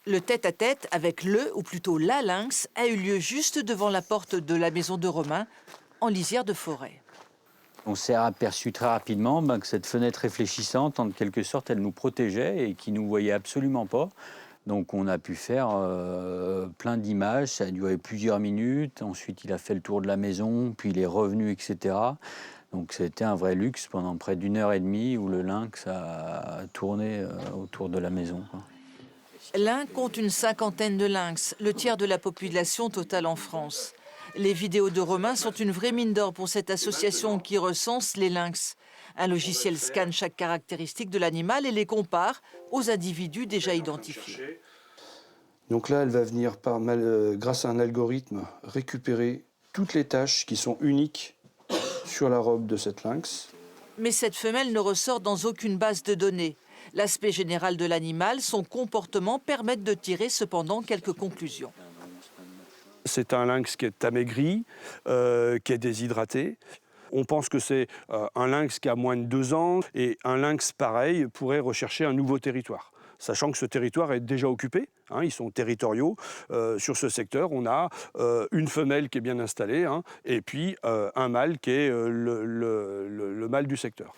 Le tête-à-tête avec le, ou plutôt la lynx, a eu lieu juste devant la porte de la maison de Romain, en lisière de forêt. On s'est aperçu très rapidement que cette fenêtre réfléchissante, en quelque sorte, elle nous protégeait et qui ne nous voyait absolument pas. Donc on a pu faire plein d'images, ça a duré plusieurs minutes. Ensuite, il a fait le tour de la maison, puis il est revenu, etc. Donc c'était un vrai luxe pendant près d'1 heure et demie où le lynx a tourné autour de la maison, quoi. L'Ain compte une cinquantaine de lynx, le tiers de la population totale en France. Les vidéos de Romain sont une vraie mine d'or pour cette association qui recense les lynx. Un logiciel scanne chaque caractéristique de l'animal et les compare aux individus déjà identifiés. Donc là, elle va venir, grâce à un algorithme, récupérer toutes les taches qui sont uniques sur la robe de cette lynx. Mais cette femelle ne ressort dans aucune base de données. L'aspect général de l'animal, son comportement permettent de tirer cependant quelques conclusions. C'est un lynx qui est amaigri, qui est déshydraté. On pense que c'est un lynx qui a moins de 2 ans et un lynx pareil pourrait rechercher un nouveau territoire. Sachant que ce territoire est déjà occupé, hein, ils sont territoriaux. Sur ce secteur, on a une femelle qui est bien installée et puis un mâle qui est le mâle du secteur.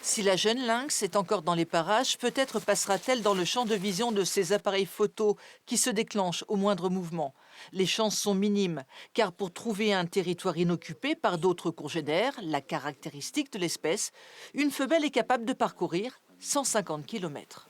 Si la jeune lynx est encore dans les parages, peut-être passera-t-elle dans le champ de vision de ces appareils photo qui se déclenchent au moindre mouvement. Les chances sont minimes, car pour trouver un territoire inoccupé par d'autres congénères, la caractéristique de l'espèce, une femelle est capable de parcourir 150 km.